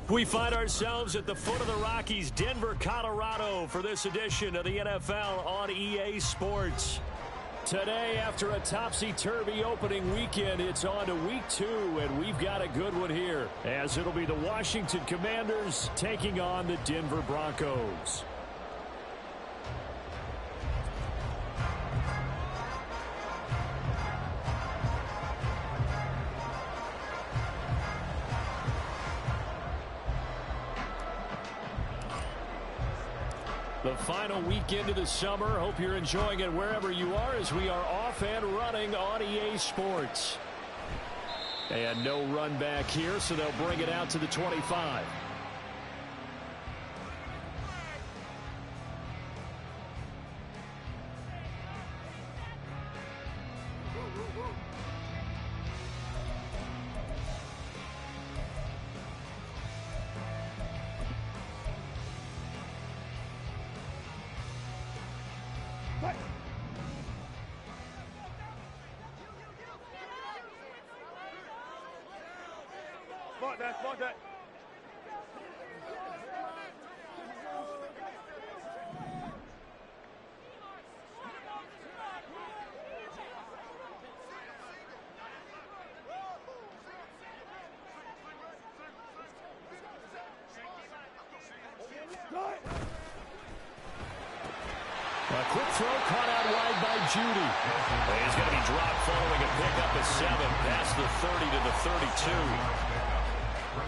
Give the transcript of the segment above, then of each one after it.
We find ourselves at the foot of the Rockies, Denver, Colorado, for this edition of the NFL on EA Sports. Today, after a topsy-turvy opening weekend, it's on to week 2, and we've got a good one here, as it'll be the Washington Commanders taking on the Denver Broncos. The final weekend of the summer. Hope you're enjoying it wherever you are as we are off and running on EA Sports. And no run back here, so they'll bring it out to the 25. Spot that. A quick throw caught out wide by Judy. He's going to be dropped following a pickup of 7 past the 30 to the 32.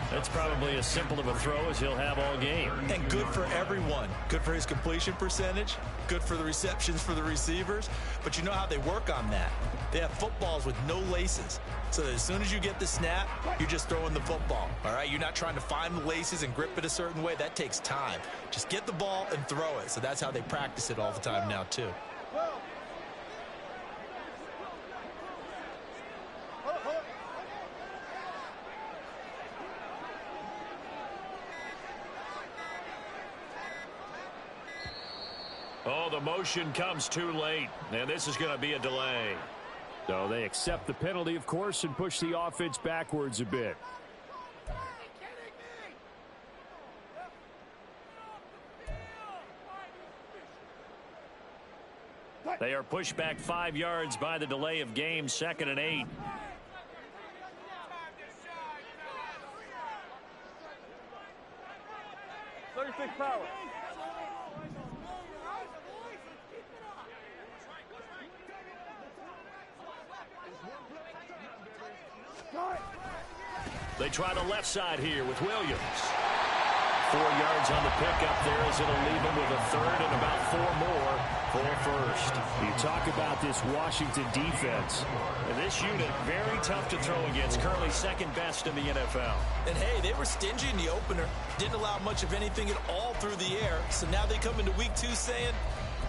That's probably as simple of a throw as he'll have all game. And good for everyone. Good for his completion percentage. Good for the receptions for the receivers. But you know how they work on that. They have footballs with no laces. So that as soon as you get the snap, you're just throwing the football. All right? You're not trying to find the laces and grip it a certain way. That takes time. Just get the ball and throw it. So that's how they practice it all the time now, too. Oh, the motion comes too late, and this is going to be a delay. So they accept the penalty, of course, and push the offense backwards a bit. They are pushed back 5 yards by the delay of game, 2nd and 8. Power. They try the left side here with Williams. 4 yards on the pickup there as it'll leave him with a 3rd and about 4 more for a 1st. You talk about this Washington defense. And this unit, very tough to throw against. Currently 2nd best in the NFL. And hey, they were stingy in the opener. Didn't allow much of anything at all through the air. So now they come into week 2 saying,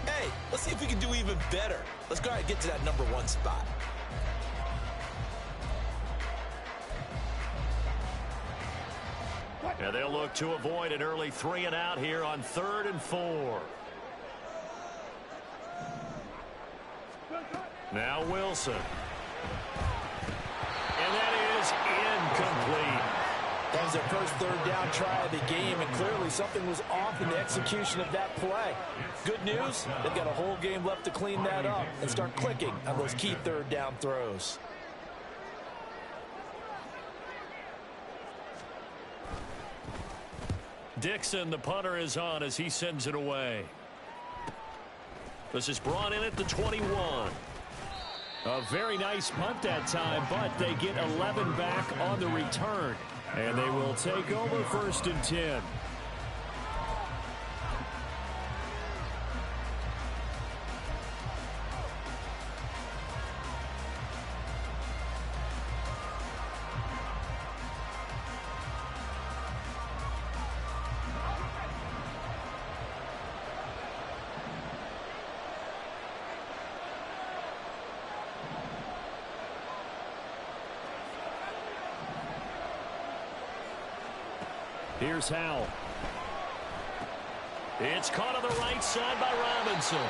hey, let's see if we can do even better. Let's go ahead and get to that number 1 spot. And they'll look to avoid an early 3 and out here on 3rd and 4. Now Wilson. And that is incomplete. That was their first 3rd down try of the game, and clearly something was off in the execution of that play. Good news, they've got a whole game left to clean that up and start clicking on those key 3rd down throws. Dixon, the punter, is on as he sends it away. This is brought in at the 21. A very nice punt that time, but they get 11 back on the return. And they will take over 1st and 10. Here's Howell. It's caught on the right side by Robinson.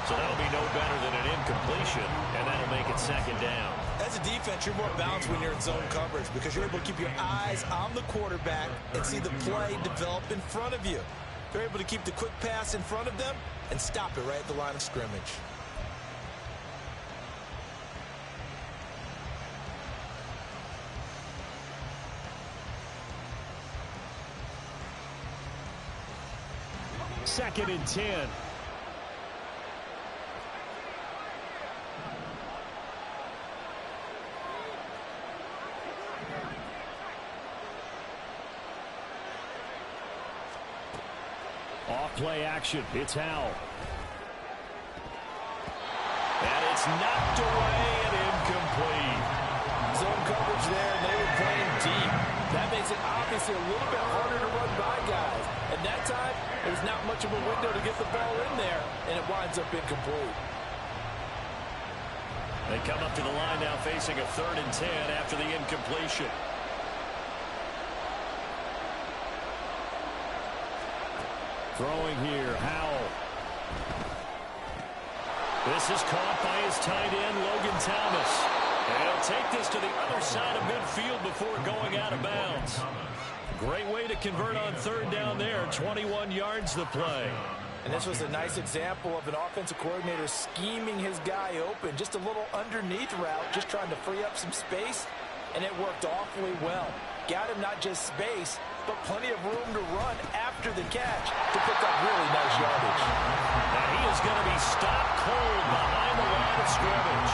So that'll be no better than an incompletion, and that'll make it 2nd down. That's As a defense, you're more balanced when you're in zone coverage because you're able to keep your eyes on the quarterback and see the play develop in front of you. They're able to keep the quick pass in front of them and stop it right at the line of scrimmage. Second and 10. Off-play action. It's Howell. And it's knocked away and incomplete. Zone coverage there, and they were playing deep. That makes it obviously a little bit harder to run by guys. And that time, there's not much of a window to get the ball in there, and it winds up incomplete. They come up to the line now facing a 3rd and 10 after the incompletion. Throwing here, Howell. This is caught by his tight end, Logan Thomas. And he'll take this to the other side of midfield before going out of bounds. Great way to convert on 3rd down there. 21 yards the play. And this was a nice example of an offensive coordinator scheming his guy open. Just a little underneath route, just trying to free up some space. And it worked awfully well. Got him not just space, but plenty of room to run after the catch to pick up really nice yardage. And he is going to be stopped cold behind the line of scrimmage.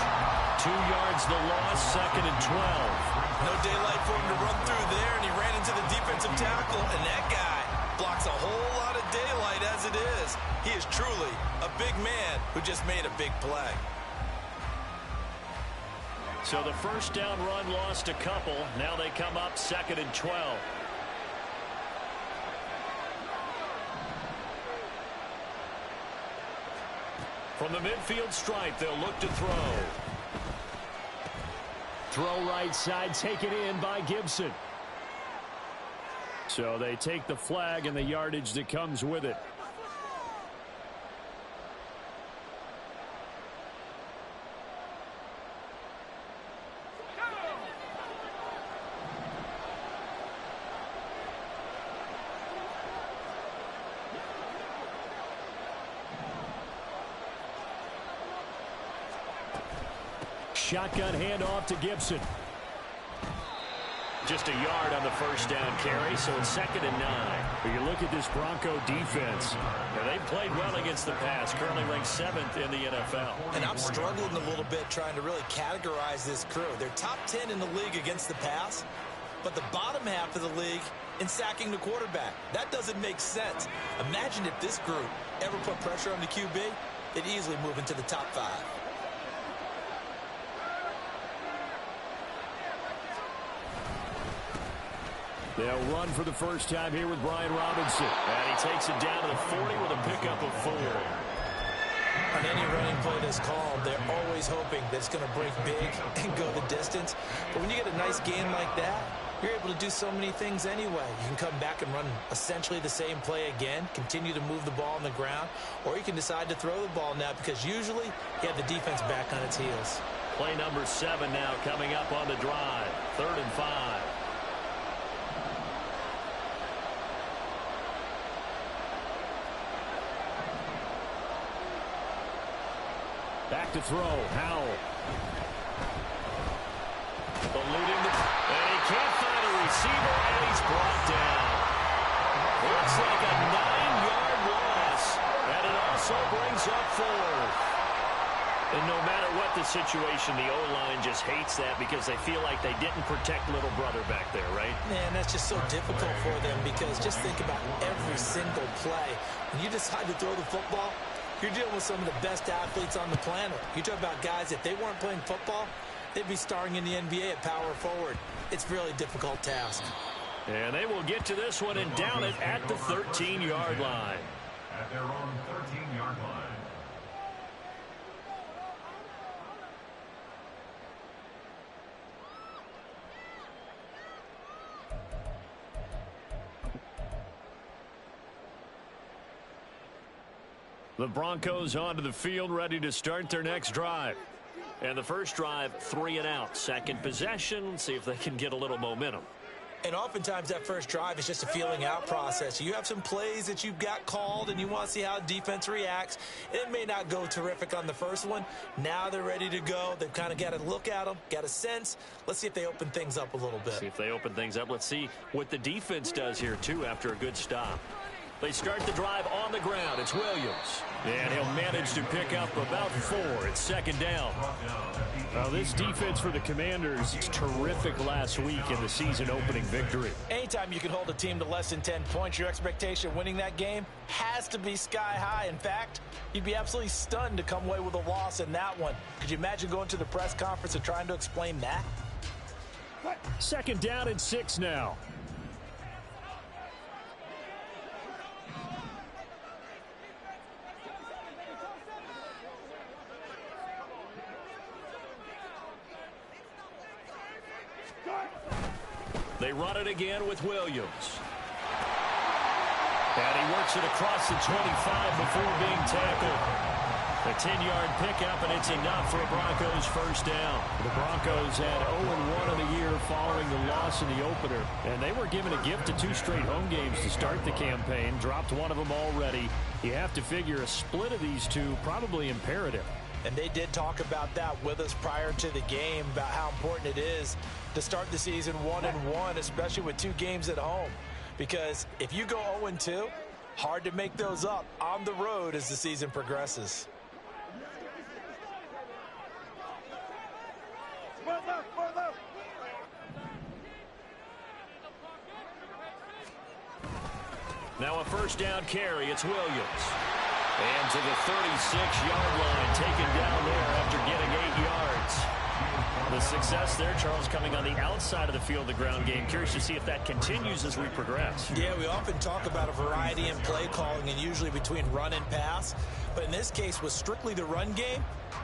2 yards the loss, 2nd and 12. No daylight for him to run through there, and he ran into the defensive tackle, and that guy blocks a whole lot of daylight as it is. He is truly a big man who just made a big play. So the first down run lost a couple. Now they come up 2nd and 12. From the midfield stripe, they'll look to throw. Throw right side, taken in by Gibson. So they take the flag and the yardage that comes with it. Shotgun handoff to Gibson. Just a yard on the first down carry, so it's 2nd and 9. But you look at this Bronco defense. They've played well against the pass, currently ranked 7th in the NFL. And I'm struggling a little bit trying to really categorize this crew. They're top 10 in the league against the pass, but the bottom half of the league in sacking the quarterback. That doesn't make sense. Imagine if this group ever put pressure on the QB, they'd easily move into the top 5. They'll run for the first time here with Brian Robinson. And he takes it down to the 40 with a pickup of 4. On any running play that's called, they're always hoping that it's going to break big and go the distance. But when you get a nice game like that, you're able to do so many things anyway. You can come back and run essentially the same play again, continue to move the ball on the ground, or you can decide to throw the ball now because usually you have the defense back on its heels. Play number 7 now coming up on the drive. 3rd and 5. Back to throw, Howell. Eluding the... And he can't find a receiver, and he's brought down. Looks like a 9-yard loss. And it also brings up 4th. And no matter what the situation, the O-line just hates that because they feel like they didn't protect little brother back there, right? Man, that's just so difficult for them because just think about every single play. When you decide to throw the football, you're dealing with some of the best athletes on the planet. You talk about guys, if they weren't playing football, they'd be starring in the NBA at power forward. It's a really difficult task. And they will get to this one and down it at the 13-yard line. At their own 13-yard line. The Broncos onto the field, ready to start their next drive. And the first drive, 3 and out. Second possession, see if they can get a little momentum. And oftentimes that first drive is just a feeling out process. You have some plays that you've got called and you want to see how defense reacts. It may not go terrific on the first one. Now they're ready to go. They've kind of got to look at them, got a sense. Let's see if they open things up a little bit. See if they open things up. Let's see what the defense does here, too, after a good stop. They start the drive on the ground. It's Williams. And he'll manage to pick up about 4. It's second down. Well, this defense for the Commanders is terrific last week in the season opening victory. Anytime you can hold a team to less than 10 points, your expectation of winning that game has to be sky high. In fact, you'd be absolutely stunned to come away with a loss in that one. Could you imagine going to the press conference and trying to explain that? Second down and 6 now. They run it again with Williams. And he works it across the 25 before being tackled. A 10-yard pickup, and it's enough for a Broncos first down. The Broncos had 0-1 in the year following the loss in the opener. And they were given a gift of 2 straight home games to start the campaign. Dropped one of them already. You have to figure a split of these two probably imperative. And they did talk about that with us prior to the game, about how important it is to start the season 1-1, especially with 2 games at home. Because if you go 0-2, hard to make those up on the road as the season progresses. Now a first down carry. It's Williams. And to the 36-yard line, taken down there after getting 8 yards. The success there, Charles, coming on the outside of the field, the ground game. Curious to see if that continues as we progress. Yeah, we often talk about a variety in play calling and usually between run and pass. But in this case, with strictly the run game,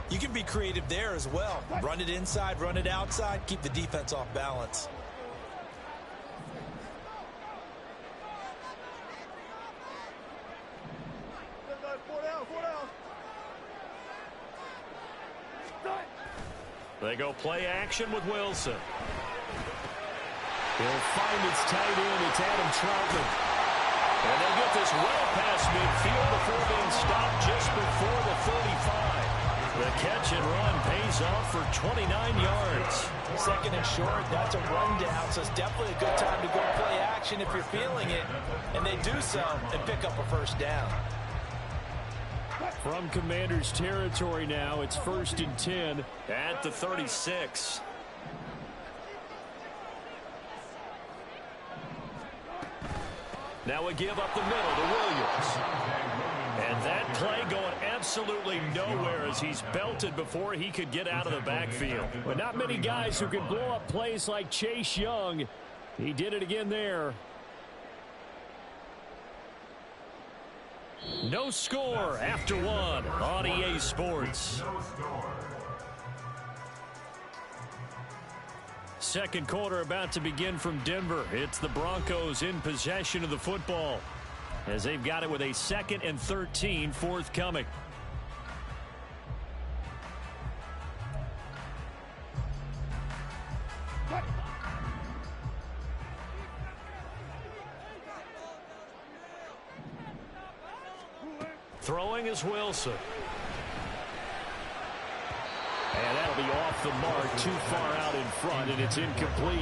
you can be creative there as well. Run it inside, run it outside, keep the defense off balance. They go play action with Wilson. He'll find its tight end. It's Adam Troutman. And they get this well past midfield before being stopped just before the 35. The catch and run pays off for 29 yards. Second and short, that's a rundown, so it's definitely a good time to go play action if you're feeling it. And they do so and pick up a first down. From Commanders territory now, it's 1st and 10 at the 36. Now a give up the middle to Williams. And that play going absolutely nowhere as he's belted before he could get out of the backfield. But not many guys who can blow up plays like Chase Young. He did it again there. No score after 1 on EA Sports. Second quarter about to begin from Denver. It's the Broncos in possession of the football as they've got it with a 2nd and 13 forthcoming. Throwing is Wilson. And that'll be off the mark, too far out in front, and it's incomplete.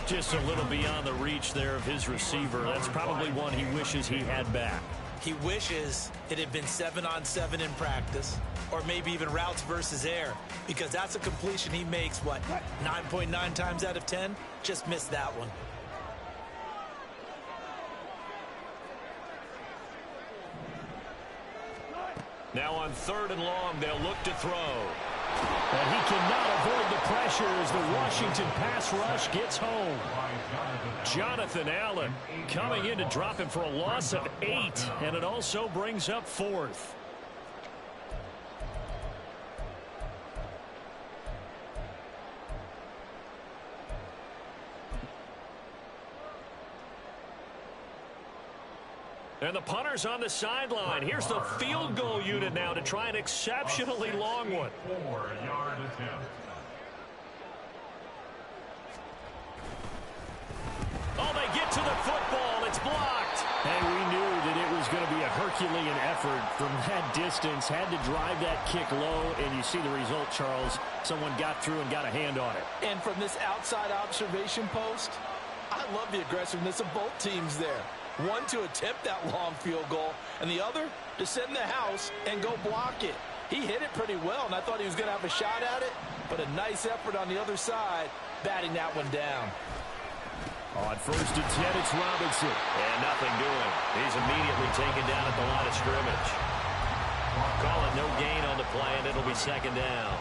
Just a little beyond the reach there of his receiver. That's probably one he wishes he had back. He wishes it had been 7-on-7 in practice, or maybe even routes versus air, because that's a completion he makes, what, 9.9 times out of 10? Just missed that one. Now on 3rd and long, they'll look to throw. And he cannot avoid the pressure as the Washington pass rush gets home. Jonathan Allen coming in to drop him for a loss of 8, and it also brings up 4th. And the punter's on the sideline. Here's the field goal unit now to try an exceptionally long one. 4-yard attempt. From that distance, had to drive that kick low, and you see the result, Charles. Someone got through and got a hand on it. And from this outside observation post, I love the aggressiveness of both teams there. One to attempt that long field goal, and the other to send the house and go block it. He hit it pretty well, and I thought he was going to have a shot at it, but a nice effort on the other side, batting that one down. On 1st and 10, it's Robinson. And nothing doing. He's immediately taken down at the line of scrimmage. Calling no gain on the play, and it'll be 2nd down.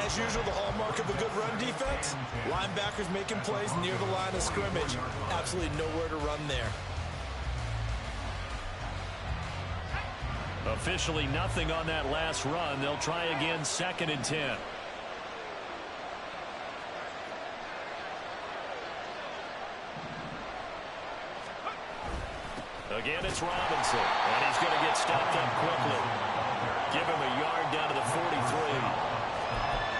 As usual, the hallmark of a good run defense, linebackers making plays near the line of scrimmage. Absolutely nowhere to run there. Officially nothing on that last run. They'll try again, 2nd and 10. Again, it's Robinson, and he's going to get stopped up quickly. Give him a yard down to the 43.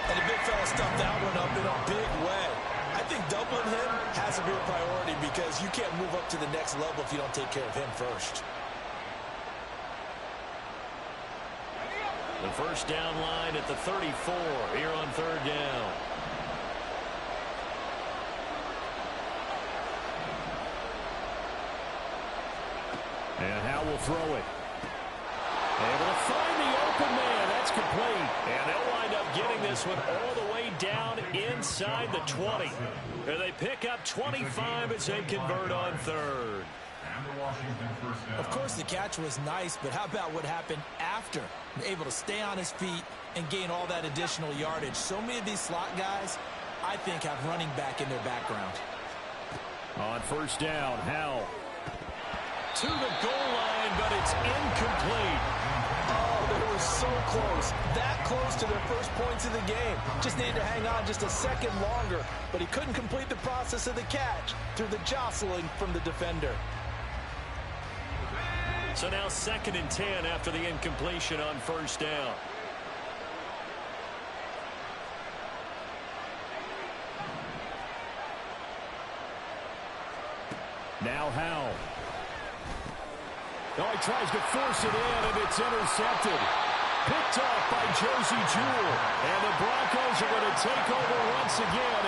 And the big fella stuffed that one up in a big way. I think doubling him has to be a priority because you can't move up to the next level if you don't take care of him first. The 1st down line at the 34 here on 3rd down. And Howe will throw it. Able to find the open man. That's complete. And they'll wind up getting this one all the way down inside the 20. And they pick up 25 as they convert on 3rd. Of course, the catch was nice, but how about what happened after? Able to stay on his feet and gain all that additional yardage. So many of these slot guys, I think, have running back in their background. On 1st down, Howe. To the goal line, but it's incomplete. Oh, they were so close. That close to their first points of the game. Just needed to hang on just a second longer, but he couldn't complete the process of the catch through the jostling from the defender. So now 2nd and 10 after the incompletion on 1st down. Now Howe. Oh, he tries to force it in, and it's intercepted. Picked off by Josie Jewell. And the Broncos are going to take over once again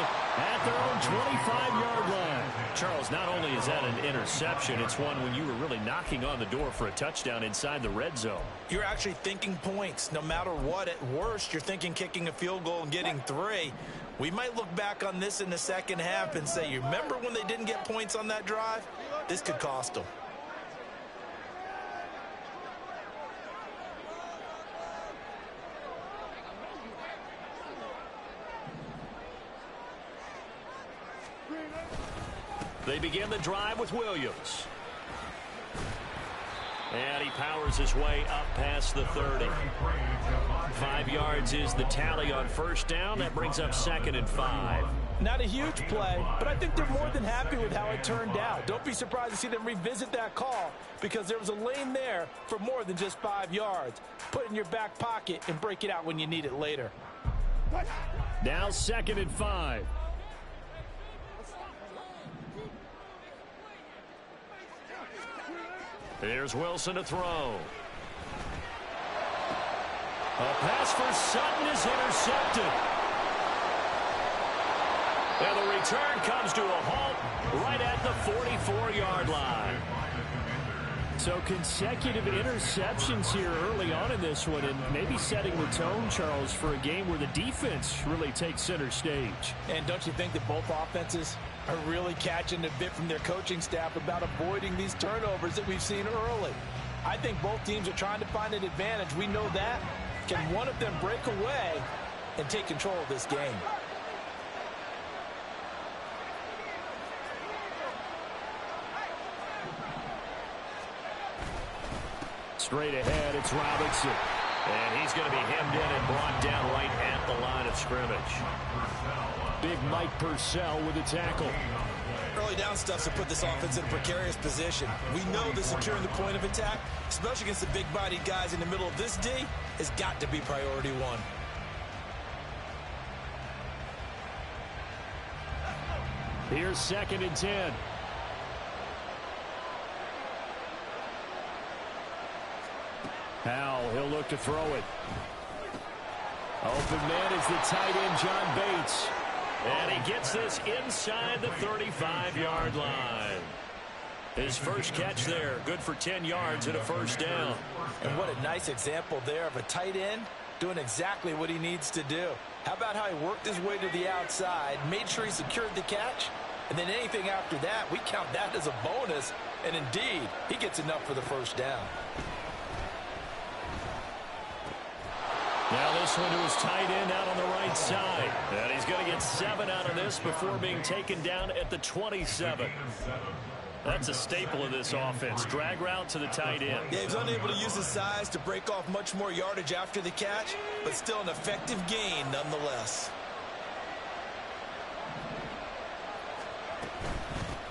at their own 25-yard line. Charles, not only is that an interception, it's one when you were really knocking on the door for a touchdown inside the red zone. You're actually thinking points. No matter what, at worst, you're thinking kicking a field goal and getting 3. We might look back on this in the second half and say, you remember when they didn't get points on that drive? This could cost them. They begin the drive with Williams. And he powers his way up past the 30. 5 yards is the tally on 1st down. That brings up 2nd and 5. Not a huge play, but I think they're more than happy with how it turned out. Don't be surprised to see them revisit that call because there was a lane there for more than just 5 yards. Put it in your back pocket and break it out when you need it later. Now 2nd and 5. Here's Wilson to throw. A pass for Sutton is intercepted. And the return comes to a halt right at the 44-yard line. So consecutive interceptions here early on in this one, and maybe setting the tone, Charles, for a game where the defense really takes center stage. And don't you think that both offenses are really catching a bit from their coaching staff about avoiding these turnovers that we've seen early? I think both teams are trying to find an advantage. We know that. Can one of them break away and take control of this game? Straight ahead, it's Robinson. And he's going to be hemmed in and brought down right at the line of scrimmage. Big Mike Purcell with a tackle. Early down stuff to put this offense in a precarious position. We know that securing the point of attack, especially against the big-bodied guys in the middle of this D, has got to be priority one. Here's 2nd and 10. Howell, he'll look to throw it. Open man is the tight end, John Bates. And he gets this inside the 35-yard line. His first catch there, good for 10 yards and a first down. And what a nice example there of a tight end doing exactly what he needs to do. How about how he worked his way to the outside, made sure he secured the catch, and then anything after that, we count that as a bonus. And indeed, he gets enough for the first down. Now this one to his tight end out on the right side. And he's going to get 7 out of this before being taken down at the 27. That's a staple of this offense. Drag route to the tight end. Yeah, he's unable to use his size to break off much more yardage after the catch, but still an effective gain nonetheless.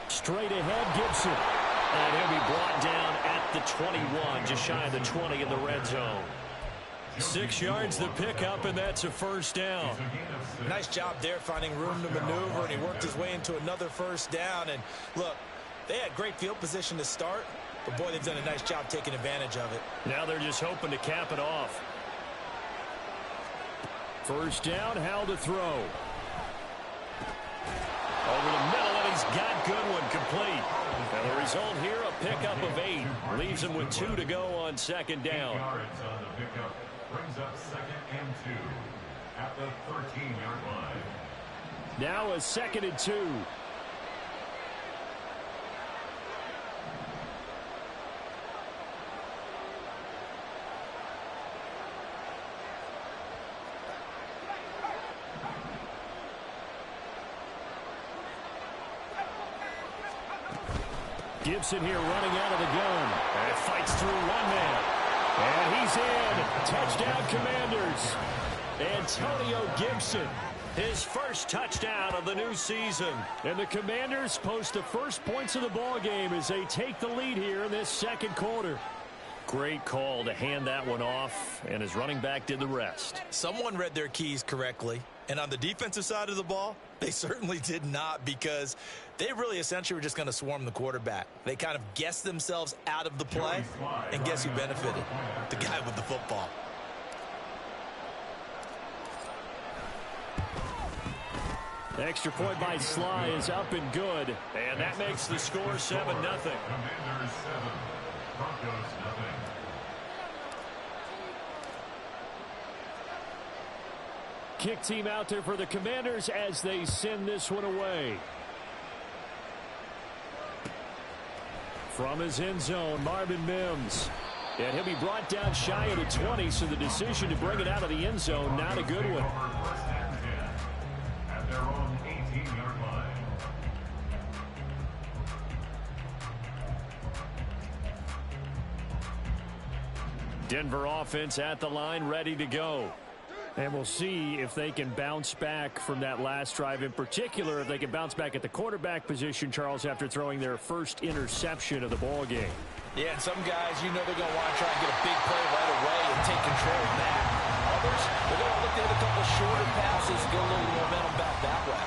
Straight ahead, Gibson. And he'll be brought down at the 21, just shy of the 20 in the red zone. 6 yards the pickup, and that's a first down. Nice job there finding room to maneuver, and he worked his way into another first down. And look, they had great field position to start, but boy, they've done a nice job taking advantage of it. Now they're just hoping to cap it off. First down, Howell to throw. Over the middle, and he's got Goodwin complete. And the result here, a pickup of 8. Leaves him with 2 to go on second down. 8 yards on the pickup brings up 2nd and 2 at the 13-yard line. Now a 2nd and 2. Gibson here running out of the gun. And fights through one man. And he's in. Touchdown, Commanders. Antonio Gibson, his first touchdown of the new season. And the Commanders post the first points of the ball game as they take the lead here in this second quarter. Great call to hand that one off, and his running back did the rest. Someone read their keys correctly, and on the defensive side of the ball, they certainly did not, because they really essentially were just going to swarm the quarterback. They kind of guessed themselves out of the play, and guess who benefited? The guy with the football. The extra point by Sly is up and good, and that makes the score 7-0. Commanders 7, Broncos 0. Kick team out there for the Commanders as they send this one away. From his end zone, Marvin Mims. And he'll be brought down shy of the 20, so the decision to bring it out of the end zone, not a good one. First and 10 at their own 18-yard line. Denver offense at the line, ready to go. And we'll see if they can bounce back from that last drive, in particular if they can bounce back at the quarterback position, Charles, after throwing their first interception of the ball game. Yeah, and some guys, you know, they're going to want to try and get a big play right away and take control of that. Others, they're going to look to hit a couple shorter passes, get a little momentum back that way.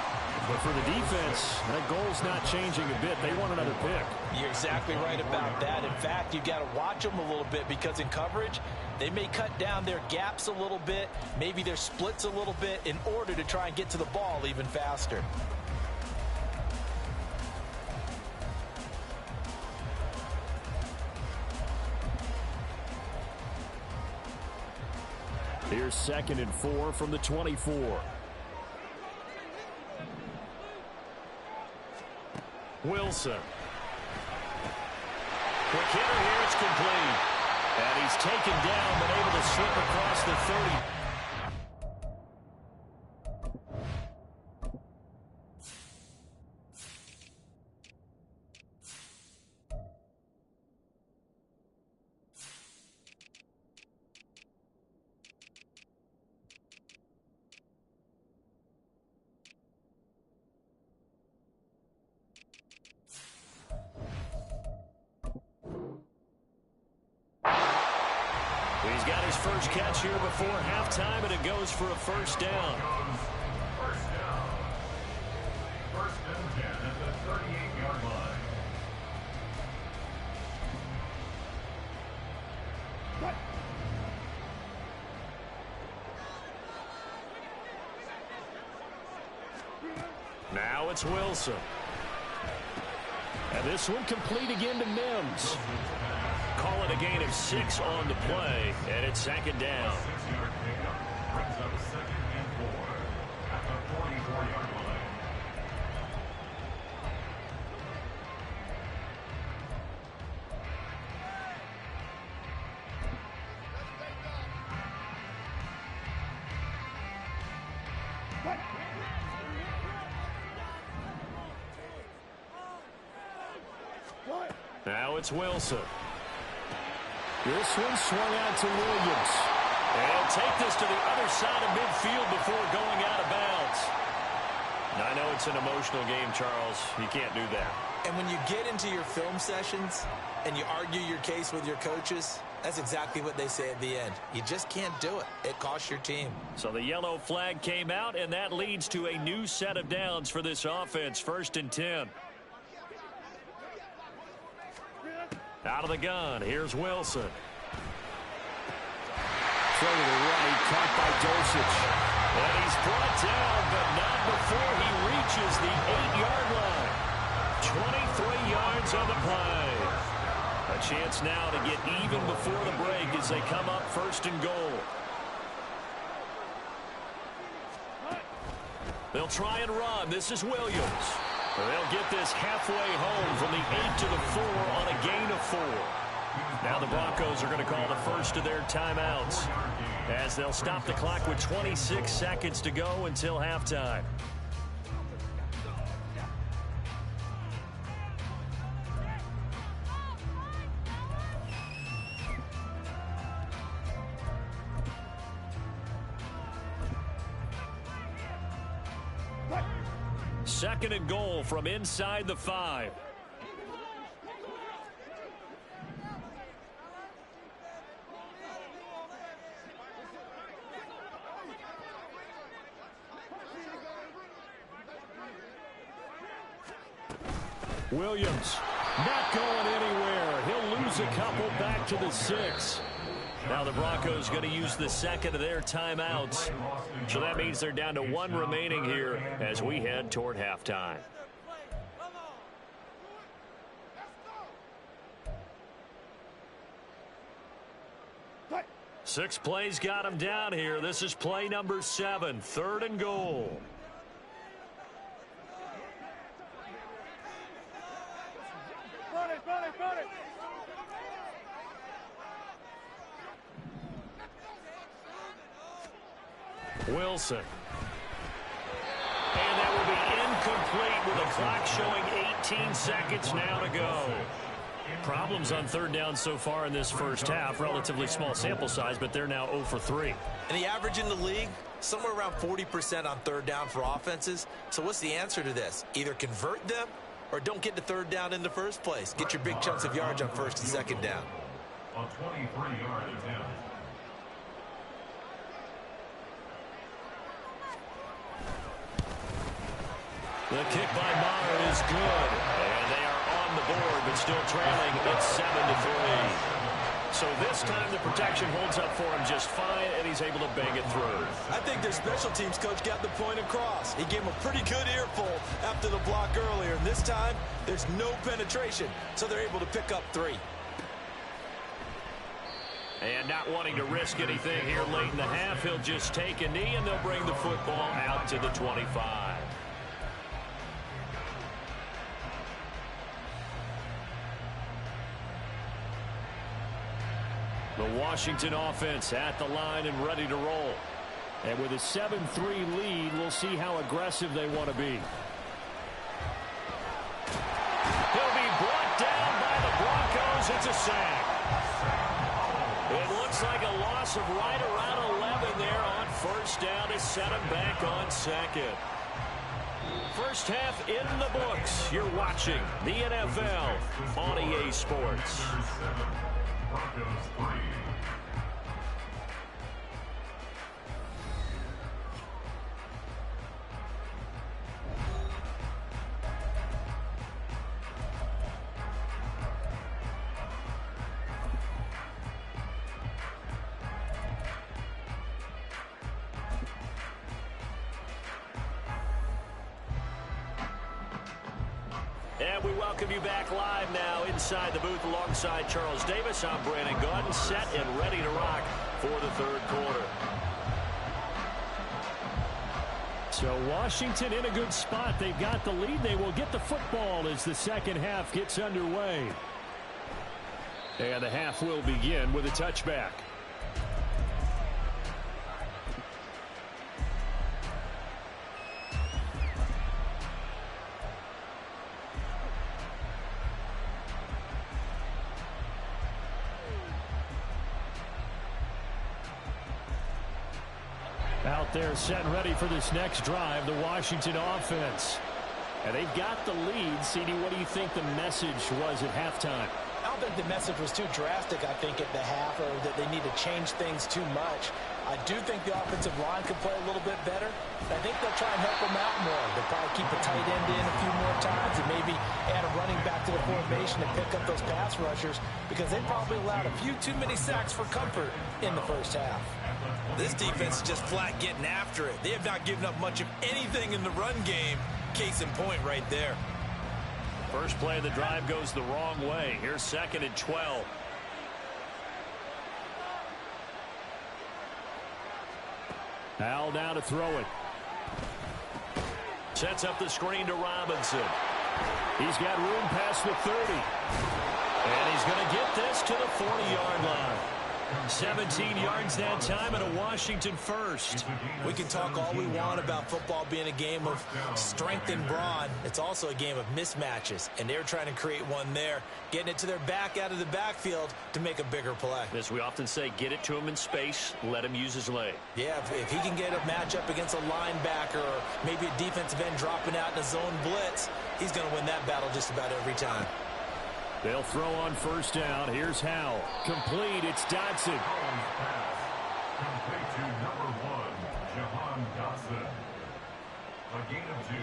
But for the defense, that goal's not changing a bit. They want another pick. You're exactly right about that. In fact, you've got to watch them a little bit, because in coverage, they may cut down their gaps a little bit, maybe their splits a little bit, in order to try and get to the ball even faster. Here's 2nd and 4 from the 24. Wilson. Quick hitter here, it's complete. And he's taken down, but able to slip across the 30. He's got his first catch here before halftime, and it goes for a first down. First down. 1st and 10 at the 38-yard line. Now it's Wilson. And this one complete again to Mims. Call it a gain of 6 on the play, and it's second down. 6-yard pickup brings up 2nd and 4 at the 44-yard line. Now it's Wilson. This one swung out to Williams. And take this to the other side of midfield before going out of bounds. Now, I know it's an emotional game, Charles. You can't do that. And when you get into your film sessions and you argue your case with your coaches, that's exactly what they say at the end. You just can't do it. It costs your team. So the yellow flag came out, and that leads to a new set of downs for this offense. 1st and 10. Out of the gun, here's Wilson. Throw to the right, caught by Dosich. And he's brought down, but not before he reaches the 8-yard line. 23 yards on the play. A chance now to get even before the break as they come up 1st and goal. They'll try and run. This is Williams. They'll get this halfway home from the 8 to the 4 on a gain of 4. Now the Broncos are going to call the first of their timeouts as they'll stop the clock with 26 seconds to go until halftime. Second and goal from inside the 5. Williams not going anywhere. He'll lose a couple back to the 6. Now the Broncos going to use the second of their timeouts. So that means they're down to 1 remaining here as we head toward halftime. Six plays got him down here. This is play number 7, 3rd and goal. Wilson. And that will be incomplete with the clock showing 18 seconds now to go. Problems on 3rd down so far in this first half. Relatively small sample size, but they're now 0 for 3. And the average in the league, somewhere around 40% on 3rd down for offenses. So what's the answer to this? Either convert them or don't get to 3rd down in the first place. Get your big chunks of yards on 1st and 2nd down. A 23-yard attempt. The kick by Maher is good. And they are on the board, but still trailing. It's 7-3. So this time the protection holds up for him just fine, and he's able to bang it through. I think their special teams coach got the point across. He gave him a pretty good earful after the block earlier. And this time, there's no penetration, so they're able to pick up 3. And not wanting to risk anything here late in the half, he'll just take a knee, and they'll bring the football out to the 25. The Washington offense at the line and ready to roll. And with a 7-3 lead, we'll see how aggressive they want to be. He'll be brought down by the Broncos. It's a sack. It looks like a loss of right around 11 there on 1st down to set him back on 2nd. First half in the books. You're watching the NFL on EA Sports. Broncos 3. And we welcome you back live now inside the booth alongside Charles Davis. I'm Brandon Gaudin, set and ready to rock for the third quarter. So Washington in a good spot. They've got the lead. They will get the football as the second half gets underway. And the half will begin with a touchback. Out there set and ready for this next drive, the Washington offense. And they've got the lead. CD, what do you think the message was at halftime? I don't think the message was too drastic, I think, at the half, or that they need to change things too much. I do think the offensive line could play a little bit better. I think they'll try and help them out more. They'll probably keep a tight end in a few more times and maybe add a running back to the formation and pick up those pass rushers, because they probably allowed a few too many sacks for comfort in the first half. This defense is just flat getting after it. They have not given up much of anything in the run game. Case in point right there. First play of the drive goes the wrong way. Here's 2nd and 12. Al now to throw it. Sets up the screen to Robinson. He's got room past the 30. And he's going to get this to the 40-yard line. 17 yards that time and a Washington first. We can talk all we want about football being a game of strength and brawn. It's also a game of mismatches, and they're trying to create one there, getting it to their back out of the backfield to make a bigger play. As we often say, get it to him in space, let him use his leg. Yeah, if he can get a matchup against a linebacker or maybe a defensive end dropping out in a zone blitz, he's going to win that battle just about every time. They'll throw on first down. Here's Howell. Complete. It's Dotson. Complete to number 1, Jahan Dotson. A gain of 2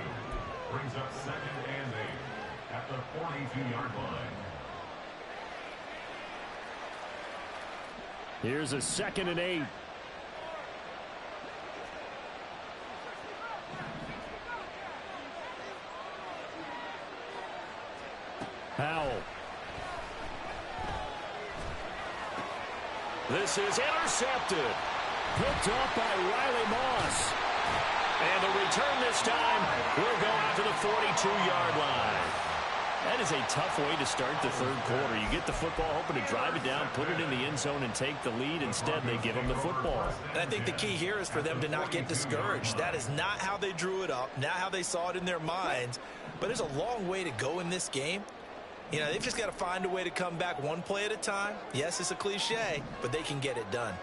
brings up 2nd and 8 at the 42-yard line. Here's a 2nd and 8. Howell. This is intercepted. Picked off by Riley Moss. And the return this time will go out to the 42-yard line. That is a tough way to start the third quarter. You get the football, hoping to drive it down, put it in the end zone, and take the lead. Instead, they give them the football. And I think the key here is for them to not get discouraged. That is not how they drew it up, not how they saw it in their minds. But there's a long way to go in this game. You know, they've just got to find a way to come back one play at a time. Yes, it's a cliche, but they can get it done.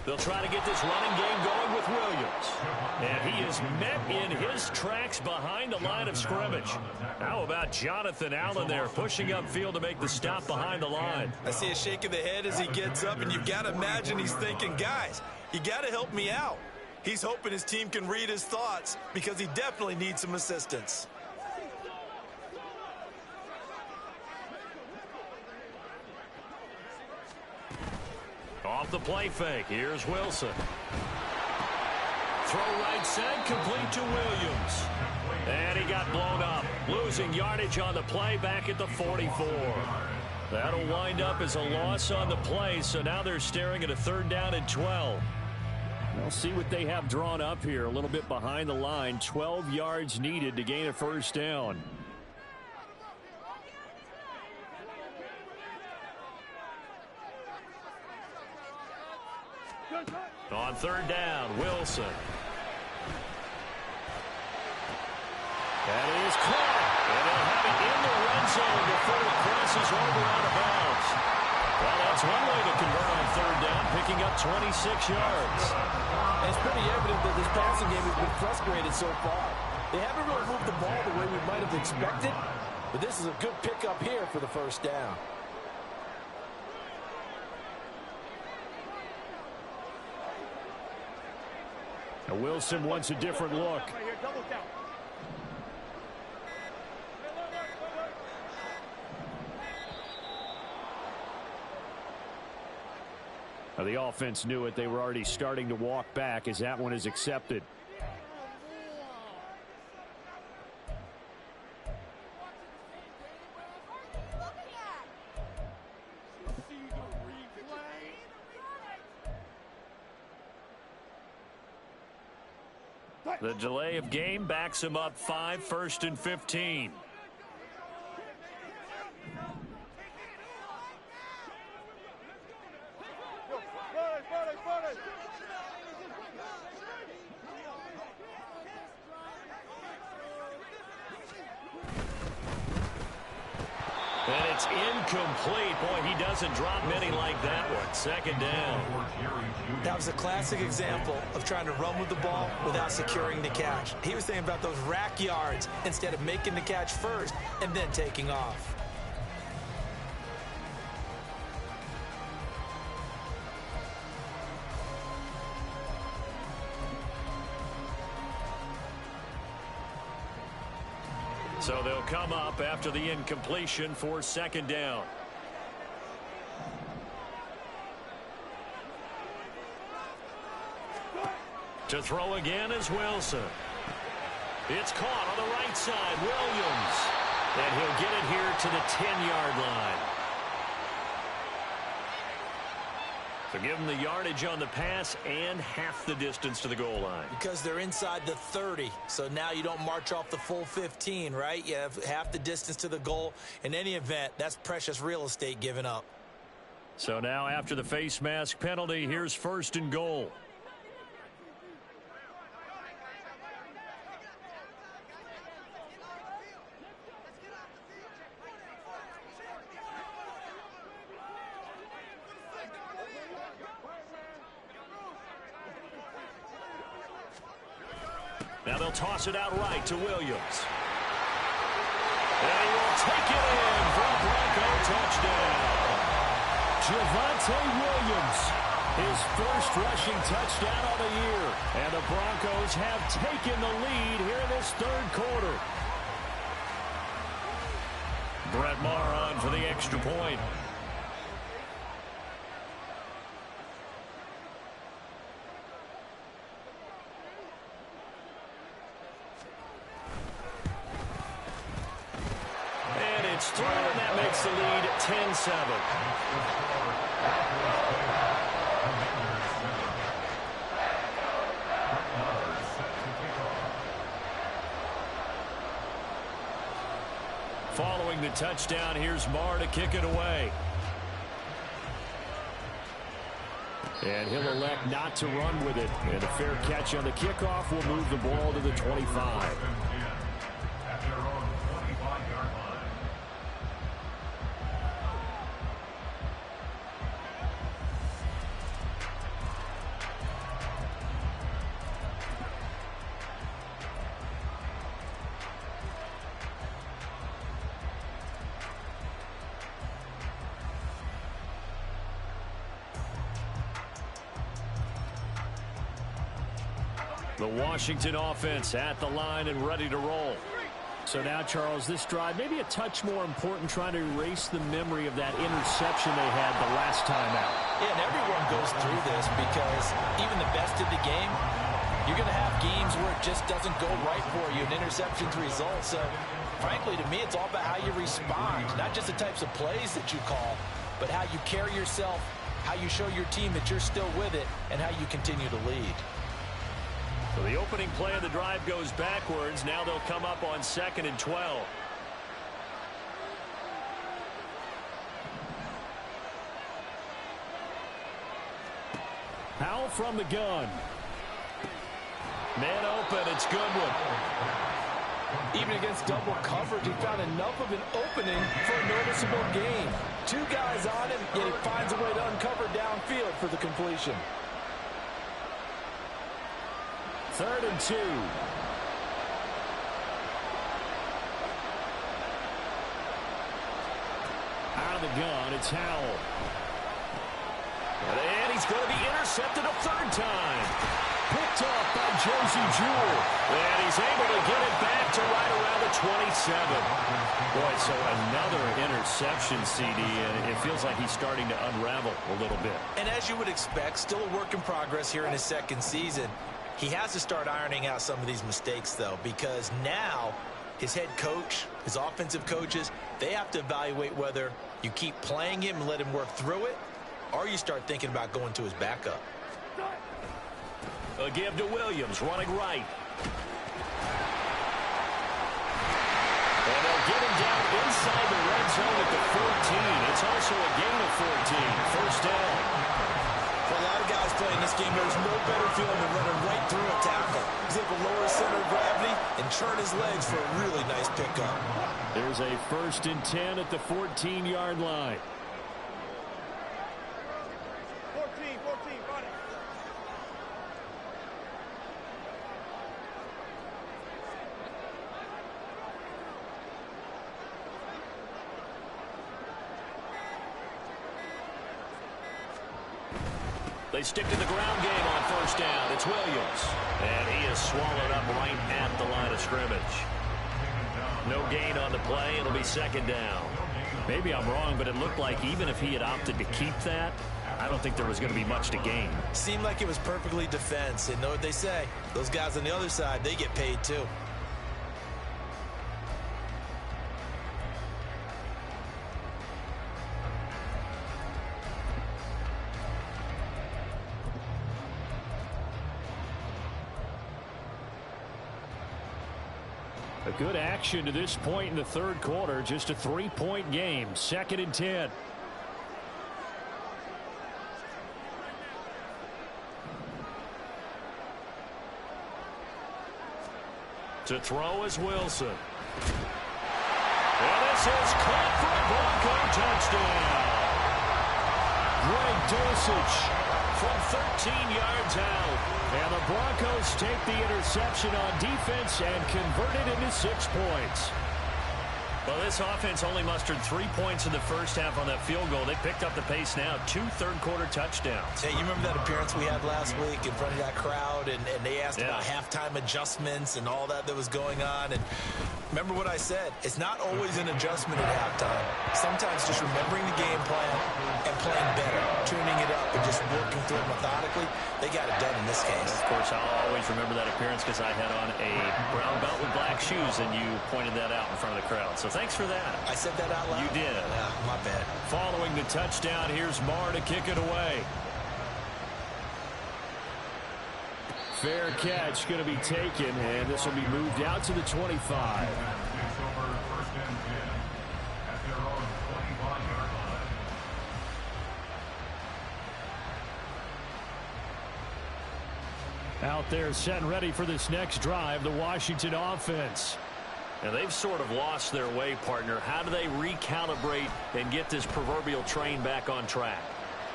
They'll try to get this running game going with Williams. And he is met in his tracks behind the line of scrimmage. How about Jonathan Allen there pushing upfield to make the stop behind the line? I see a shake of the head as he gets up, and you've got to imagine he's thinking, guys, you got to help me out. He's hoping his team can read his thoughts because he definitely needs some assistance. Off the play fake. Here's Wilson. Throw right side, complete to Williams. And he got blown up. Losing yardage on the play back at the 44. That'll wind up as a loss on the play, so now they're staring at a 3rd down and 12. We'll see what they have drawn up here. A little bit behind the line. 12 yards needed to gain a first down. On 3rd down, Wilson. That is caught. And they'll have it in the red zone before it crosses over out of bounds. Well, that's one way to convert on 3rd down, picking up 26 yards. And it's pretty evident that this passing game has been frustrated so far. They haven't really moved the ball the way we might have expected, but this is a good pickup here for the first down. Now Wilson wants a different look. Now the offense knew it. They were already starting to walk back as that one is accepted. The delay of game backs him up 5, 1st and 15. And it's incomplete. Boy, he doesn't drop many like that one. 2nd down. That was a classic example of trying to run with the ball without securing the catch. He was thinking about those rack yards instead of making the catch first and then taking off. So they'll come up after the incompletion for 2nd down. To throw again is Wilson. It's caught on the right side. Williams. And he'll get it here to the 10-yard line. So give him the yardage on the pass and half the distance to the goal line. Because they're inside the 30, so now you don't march off the full 15, right? You have half the distance to the goal. In any event, that's precious real estate given up. So now after the face mask penalty, here's 1st and goal. Now they'll toss it out right to Williams. And he will take it in for a Bronco touchdown. Javonte Williams, his first rushing touchdown of the year. And the Broncos have taken the lead here in this 3rd quarter. Brett Maher on for the extra point. It's through, and that makes the lead 10-7. Following the touchdown, here's Maher to kick it away. And he'll elect not to run with it. And a fair catch on the kickoff will move the ball to the 25. The Washington offense at the line and ready to roll. So now, Charles, this drive maybe a touch more important, trying to erase the memory of that interception they had the last time out. Yeah, and everyone goes through this because even the best of the game, you're going to have games where it just doesn't go right for you, and interceptions result. So, frankly, to me, it's all about how you respond, not just the types of plays that you call, but how you carry yourself, how you show your team that you're still with it, and how you continue to lead. So the opening play of the drive goes backwards. Now they'll come up on 2nd and 12. Powell from the gun. Man open, it's Goodwin. Even against double coverage, he found enough of an opening for a noticeable gain. 2 guys on him, yet he finds a way to uncover downfield for the completion. 3rd and 2. Out of the gun, it's Howell. And he's going to be intercepted a 3rd time. Picked off by Josie Jewell. And he's able to get it back to right around the 27. Boy, so another interception, CD, and it feels like he's starting to unravel a little bit. And as you would expect, still a work in progress here in his 2nd season. He has to start ironing out some of these mistakes, though, because now his head coach, his offensive coaches, they have to evaluate whether you keep playing him and let him work through it, or you start thinking about going to his backup. A give to Williams, running right. And they'll get him down inside the red zone at the 14. It's also a gain of 14. First down. For a lot of guys playing this game, there's no better feeling than running right through a tackle. He's able to lower his center of gravity and turn his legs for a really nice pickup. There's a 1st and 10 at the 14-yard line. 14, run it. They stick to the ground game on first down. It's Williams. And he is swallowed up right at the line of scrimmage. No gain on the play. It'll be 2nd down. Maybe I'm wrong, but it looked like even if he had opted to keep that, I don't think there was going to be much to gain. Seemed like it was perfectly defense. And know what they say? Those guys on the other side, they get paid too. A good action to this point in the 3rd quarter. Just a 3-point game. 2nd and 10. To throw is Wilson. And this is caught for a Bronco touchdown. Greg Dulcich from 13 yards out. And the Broncos take the interception on defense and convert it into 6 points. Well, this offense only mustered 3 points in the first half on that field goal. They picked up the pace now. 2 third-quarter touchdowns. Hey, you remember that appearance we had last week in front of that crowd, and they asked about halftime adjustments and all that was going on. And remember what I said? It's not always an adjustment at halftime. Sometimes just remembering the game plan and playing better, tuning it up, and just working through it methodically. They got it done in this case. Of course, I'll always remember that appearance because I had on a brown belt with black shoes, and you pointed that out in front of the crowd. So thanks for that. I said that out loud? You did. Yeah, my bad. Following the touchdown, here's Marr to kick it away. Fair catch going to be taken, and this will be moved out to the 25. Out there set and ready for this next drive, the Washington offense. And they've sort of lost their way, partner. How do they recalibrate and get this proverbial train back on track?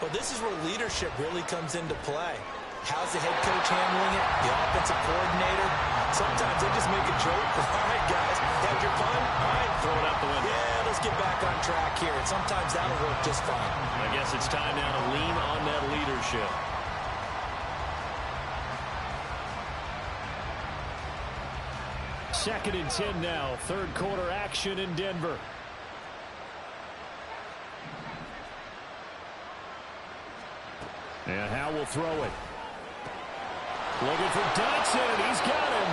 Well, this is where leadership really comes into play. How's the head coach handling it? The offensive coordinator? Sometimes they just make a joke. All right, guys, had your fun? All right, throw it out the window. Yeah, let's get back on track here. And sometimes that'll work just fine. I guess it's time now to lean on that leadership. Second and 10 now. 3rd quarter action in Denver. And Howe will throw it. Looking for Dotson. He's got him.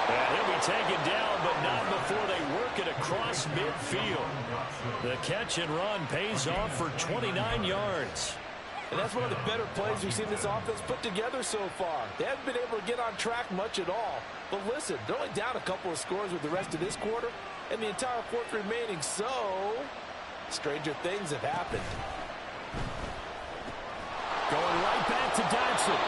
And he'll be taken down, but not before they work it across midfield. The catch and run pays off for 29 yards. And that's one of the better plays we've seen this offense put together so far. They haven't been able to get on track much at all. But listen, they're only down a couple of scores with the rest of this quarter and the entire 4th remaining. So, stranger things have happened. Going right back to Dotson.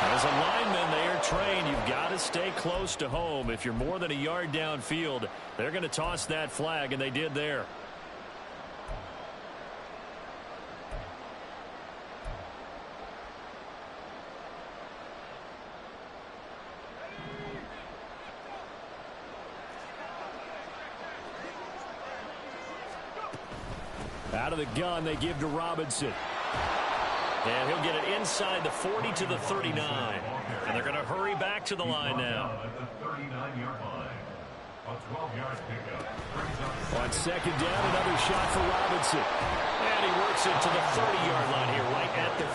As a lineman, they are trained. You've got to stay close to home. If you're more than a yard downfield, they're going to toss that flag, and they did there. Out of the gun, they give to Robinson. And he'll get it inside the 40 to the 39. And they're going to hurry back to the line now. On 2nd down, another shot for Robinson. And he works it to the 30-yard line here, right at the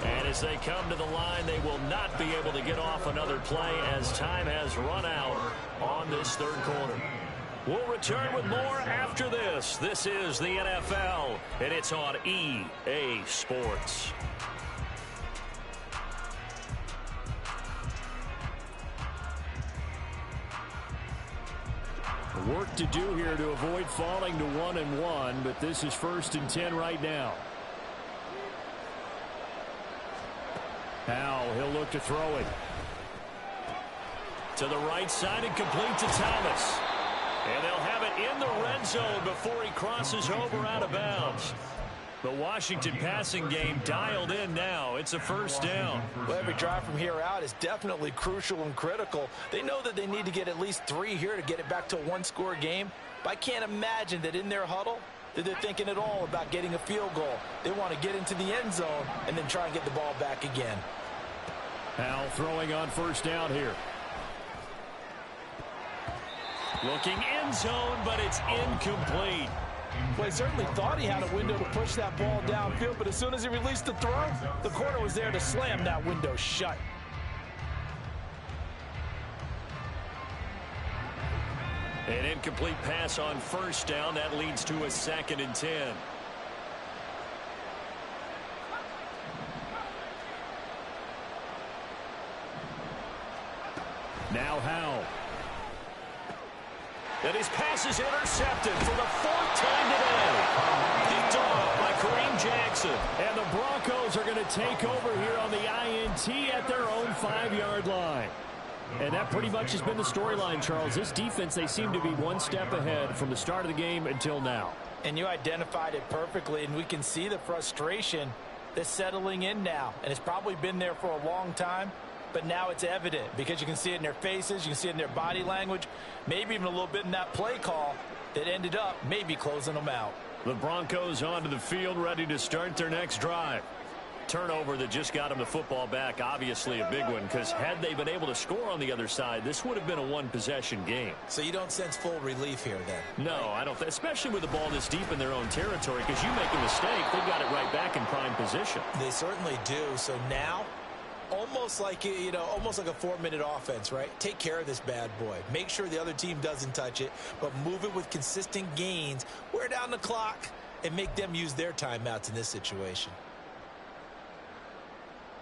30. And as they come to the line, they will not be able to get off another play as time has run out on this 3rd quarter. We'll return with more after this. This is the NFL, and it's on EA Sports. Work to do here to avoid falling to 1-1, but this is 1st and 10 right now. Now he'll look to throw it. To the right side and complete to Thomas. And they'll have it in the red zone before he crosses over out of bounds. The Washington passing game dialed in now. It's a 1st down. Well, every drive from here out is definitely crucial and critical. They know that they need to get at least 3 here to get it back to a 1-score game. But I can't imagine that in their huddle that they're thinking at all about getting a field goal. They want to get into the end zone and then try and get the ball back again. Now throwing on 1st down here. Looking end zone, but it's incomplete. Well, he certainly thought he had a window to push that ball downfield, but as soon as he released the throw, the corner was there to slam that window shut. An incomplete pass on 1st down. That leads to a 2nd and 10. Now Howe. And his pass is intercepted for the 4th time today. Picked off by Kareem Jackson. And the Broncos are going to take over here on the INT at their own 5-yard line. And that pretty much has been the storyline, Charles. This defense, they seem to be one step ahead from the start of the game until now. And you identified it perfectly, and we can see the frustration that's settling in now. And it's probably been there for a long time. But now it's evident because you can see it in their faces, you can see it in their body language, maybe even a little bit in that play call that ended up maybe closing them out. The Broncos onto the field, ready to start their next drive. Turnover that just got them the football back, obviously a big one, because had they been able to score on the other side, this would have been a one-possession game. So you don't sense full relief here then? No, I don't. Especially with the ball this deep in their own territory, because you make a mistake, they've got it right back in prime position. They certainly do. So now, almost like, almost like a 4-minute offense, right? Take care of this bad boy. Make sure the other team doesn't touch it, but move it with consistent gains. Wear down the clock and make them use their timeouts in this situation.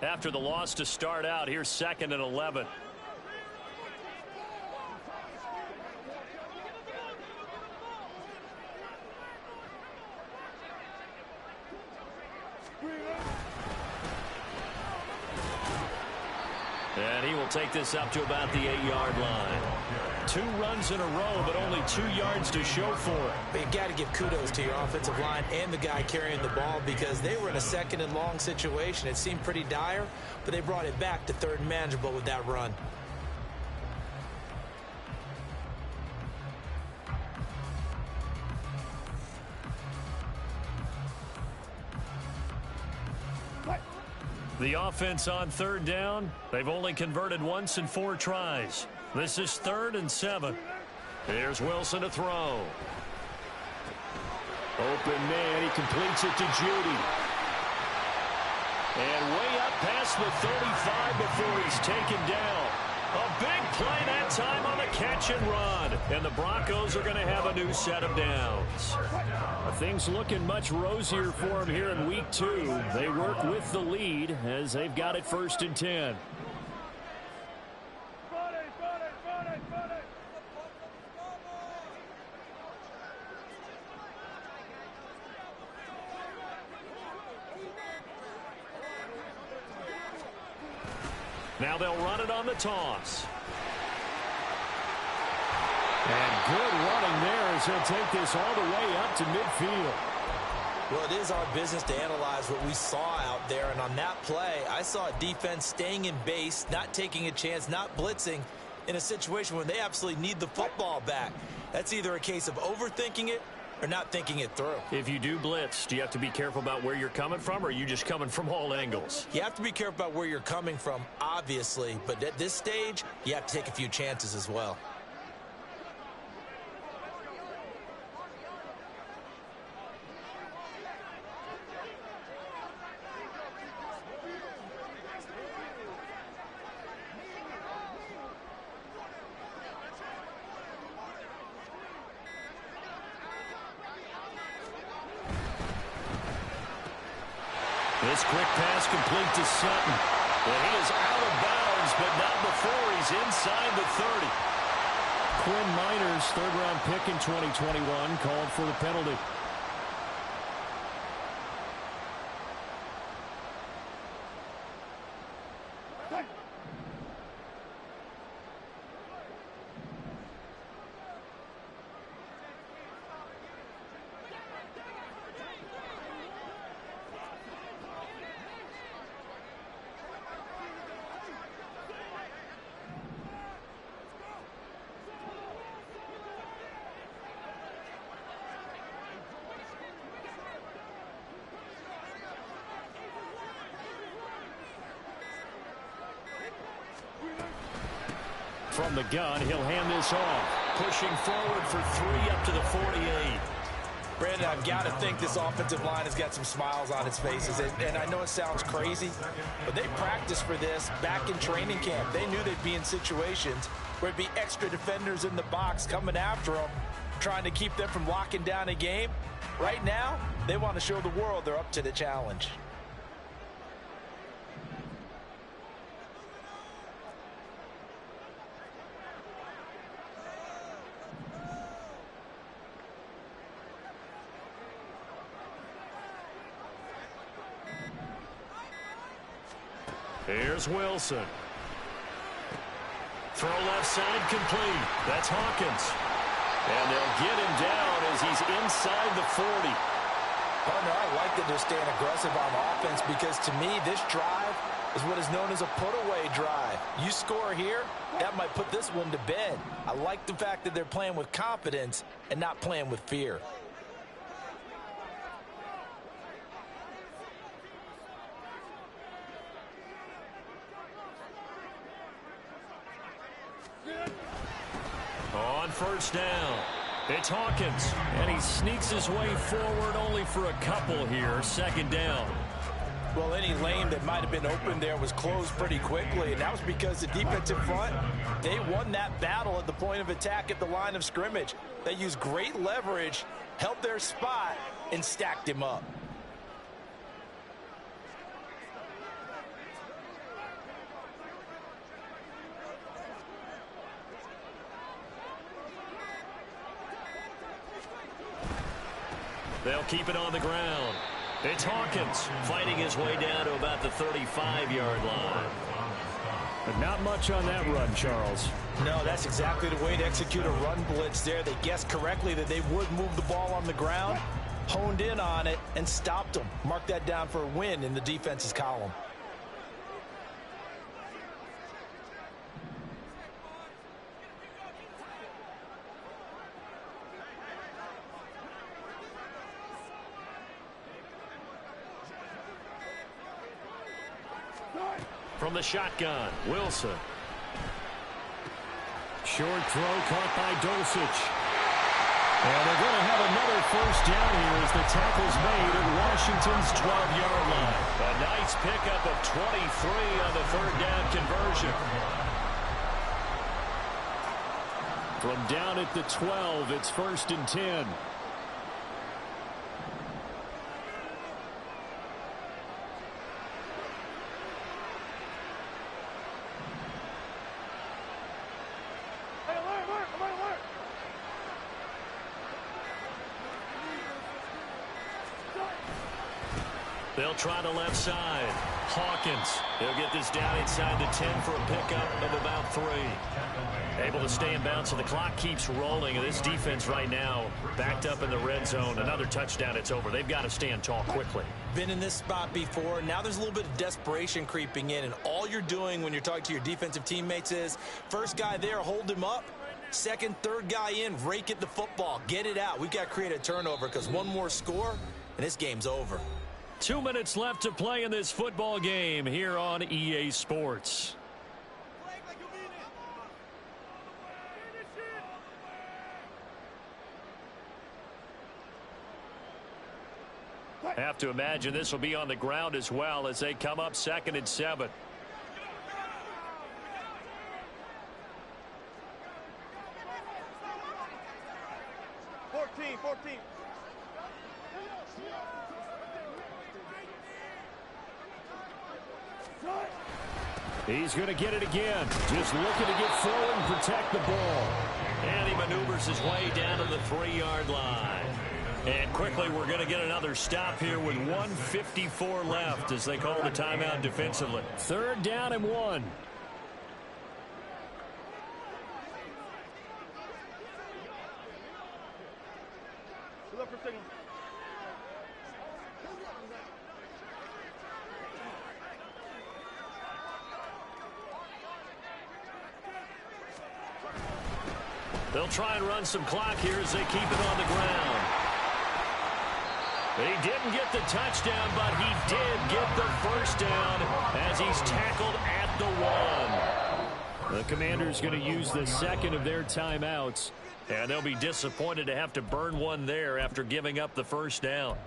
After the loss to start out, here's 2nd and 11. And he will take this up to about the 8-yard line. 2 runs in a row, but only 2 yards to show for it. But you got to give kudos to your offensive line and the guy carrying the ball because they were in a 2nd and long situation. It seemed pretty dire, but they brought it back to 3rd and manageable with that run. The offense on 3rd down. They've only converted once in 4 tries. This is 3rd and 7. Here's Wilson to throw. Open man. He completes it to Judy. And way up past the 35 before he's taken down. A big play that time on the catch and run. And the Broncos are going to have a new set of downs. Things looking much rosier for them here in week 2. They work with the lead as they've got it 1st and 10. Now they'll run it on the toss. And good running there as he'll take this all the way up to midfield. Well, it is our business to analyze what we saw out there. And on that play, I saw a defense staying in base, not taking a chance, not blitzing in a situation where they absolutely need the football back. That's either a case of overthinking it or not thinking it through. If you do blitz, do you have to be careful about where you're coming from, or are you just coming from all angles? You have to be careful about where you're coming from, obviously. But at this stage, you have to take a few chances as well. This quick pass complete to Sutton. And he is out of bounds, but not before he's inside the 30. Quinn Miners, third-round pick in 2021, called for the penalty. From the gun, he'll hand this off. Pushing forward for 3 up to the 48. Brandon, I've got to think this offensive line has got some smiles on its faces. And I know it sounds crazy, but they practiced for this back in training camp. They knew they'd be in situations where it'd be extra defenders in the box coming after them, trying to keep them from locking down a game. Right now, they want to show the world they're up to the challenge. Here's Wilson. Throw left side complete. That's Hawkins. And they'll get him down as he's inside the 40. Oh, no, I like that they're staying aggressive on offense because, to me, this drive is what is known as a put-away drive. You score here, that might put this one to bed. I like the fact that they're playing with confidence and not playing with fear. On first down, it's Hawkins. And he sneaks his way forward only for a couple here. Second down. Well, any lane that might have been open there was closed pretty quickly, and that was because the defensive front, they won that battle at the point of attack at the line of scrimmage. They used great leverage, held their spot, and stacked him up. They'll keep it on the ground. It's Hawkins fighting his way down to about the 35-yard line. But not much on that run, Charles. No, that's exactly the way to execute a run blitz there. They guessed correctly that they would move the ball on the ground, honed in on it, and stopped them. Mark that down for a win in the defense's column. From the shotgun, Wilson. Short throw caught by Dulcich. And they're going to have another first down here as the tackle's made at Washington's 12-yard line. A nice pickup of 23 on the third down conversion. From down at the 12, it's 1st and 10. They'll try the left side. Hawkins. He'll get this down inside the 10 for a pickup of about 3. Able to stay in bounds, so the clock keeps rolling. And this defense right now backed up in the red zone. Another touchdown, it's over. They've got to stand tall quickly. Been in this spot before. Now there's a little bit of desperation creeping in. And all you're doing when you're talking to your defensive teammates is, first guy there, hold him up. Second, third guy in, rake at the football. Get it out. We've got to create a turnover because one more score, and this game's over. 2 minutes left to play in this football game here on EA Sports. Have to imagine this will be on the ground as well as they come up 2nd and 7. He's going to get it again. Just looking to get forward and protect the ball. And he maneuvers his way down to the 3-yard line. And quickly we're going to get another stop here with 1:54 left as they call the timeout defensively. 3rd down and 1. They'll try and run some clock here as they keep it on the ground. He didn't get the touchdown, but he did get the first down as he's tackled at the 1. The Commanders going to use the second of their timeouts, and they'll be disappointed to have to burn one there after giving up the first down.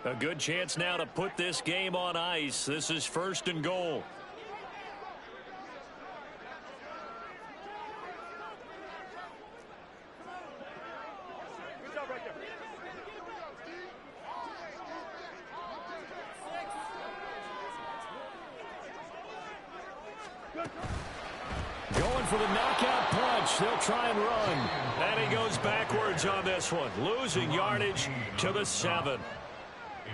A good chance now to put this game on ice. This is 1st and goal. Good job right there. Going for the knockout punch. They'll try and run. And he goes backwards on this one, losing yardage to the 7.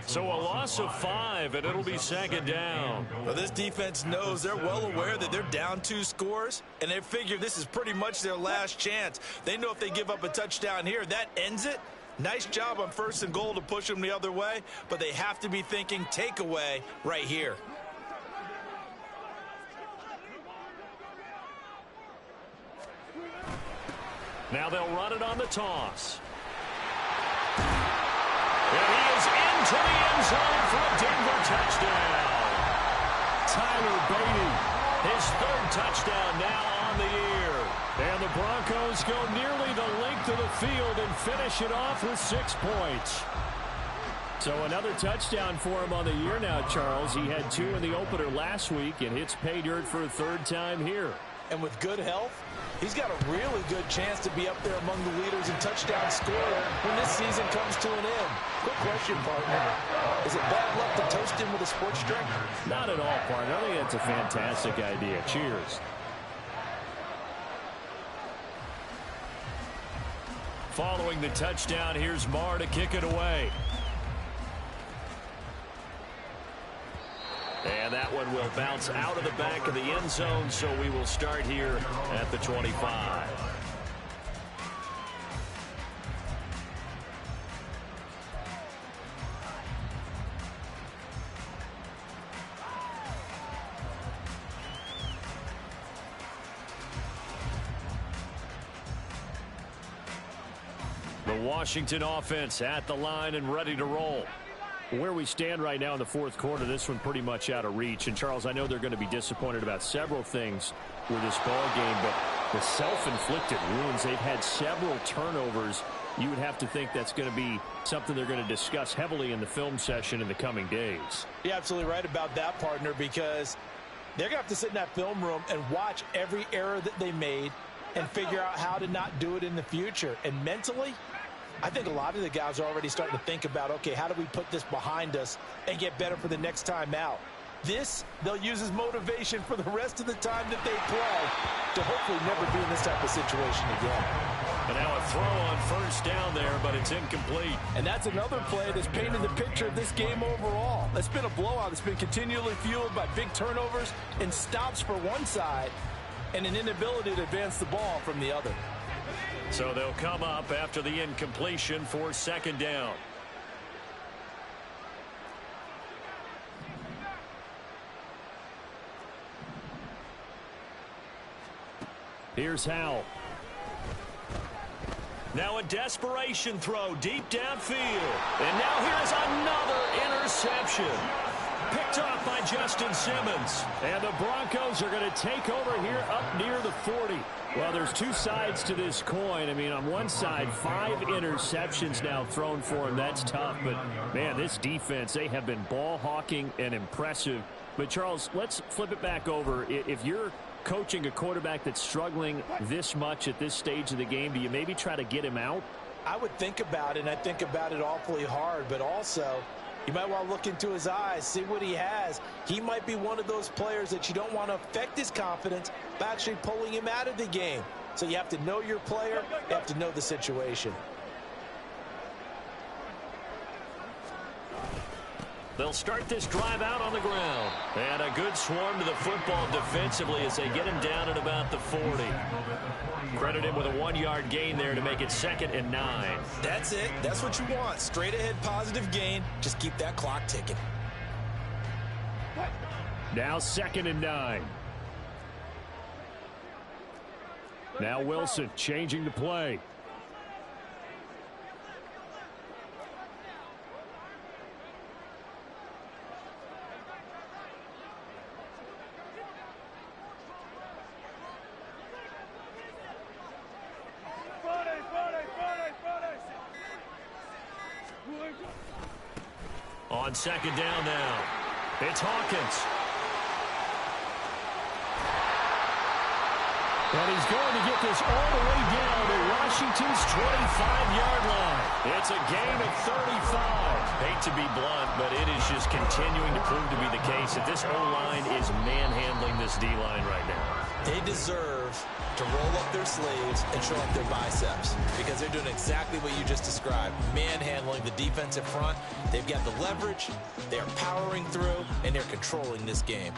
So a loss of 5, and it'll be 2nd down. Well, this defense knows, they're well aware that they're down 2 scores, and they figure this is pretty much their last chance. They know if they give up a touchdown here, that ends it. Nice job on 1st and goal to push them the other way, but they have to be thinking takeaway right here. Now they'll run it on the toss. And he is into the end zone for a Denver touchdown. Tyler Beatty, his 3rd touchdown now on the year. And the Broncos go nearly the length of the field and finish it off with 6 points. So another touchdown for him on the year now, Charles. He had 2 in the opener last week and hits pay dirt for a 3rd time here. And with good health, he's got a really good chance to be up there among the leaders in touchdown scoring when this season comes to an end. Quick question, partner. Is it bad luck to toast him with a sports drink? Not at all, partner. I think that's a fantastic idea. Cheers. Following the touchdown, here's Marr to kick it away. And that one will bounce out of the back of the end zone, so we will start here at the 25. The Washington offense at the line and ready to roll. Where we stand right now in the 4th quarter, this one pretty much out of reach. And, Charles, I know they're going to be disappointed about several things with this ball game, but the self-inflicted wounds, they've had several turnovers. You would have to think that's going to be something they're going to discuss heavily in the film session in the coming days. You're absolutely right about that, partner, because they're going to have to sit in that film room and watch every error that they made and figure out how to not do it in the future. And mentally, I think a lot of the guys are already starting to think about, okay, how do we put this behind us and get better for the next time out? This, they'll use as motivation for the rest of the time that they play to hopefully never be in this type of situation again. And now a throw on 1st down there, but it's incomplete. And that's another play that's painted the picture of this game overall. It's been a blowout. It's been continually fueled by big turnovers and stops for one side and an inability to advance the ball from the other. So they'll come up after the incompletion for 2nd down. Here's Howell. Now a desperation throw deep downfield. And now here's another interception. picked off by Justin Simmons. And the Broncos are going to take over here up near the 40. Well, there's two sides to this coin. I mean, on one side, 5 interceptions now thrown for him. That's tough. But, man, this defense, they have been ball hawking and impressive. But, Charles, let's flip it back over. If you're coaching a quarterback that's struggling this much at this stage of the game, do you maybe try to get him out? I would think about it, and I think about it awfully hard. But also, you might want to look into his eyes, see what he has. He might be one of those players that you don't want to affect his confidence by actually pulling him out of the game. So you have to know your player. You have to know the situation. They'll start this drive out on the ground. And a good swarm to the football defensively as they get him down at about the 40. Credit him with a 1-yard gain there to make it 2nd and 9. That's it. That's what you want. Straight ahead positive gain. Just keep that clock ticking. Now 2nd and 9. Now Wilson changing the play. On 2nd down now, it's Hawkins. And he's going to get this all the way down to Washington's 25-yard line. It's a gain of 35. Hate to be blunt, but it is just continuing to prove to be the case that this O-line is manhandling this D-line right now. They deserve to roll up their sleeves and show up their biceps because they're doing exactly what you just described, manhandling the defensive front. They've got the leverage, they're powering through, and they're controlling this game.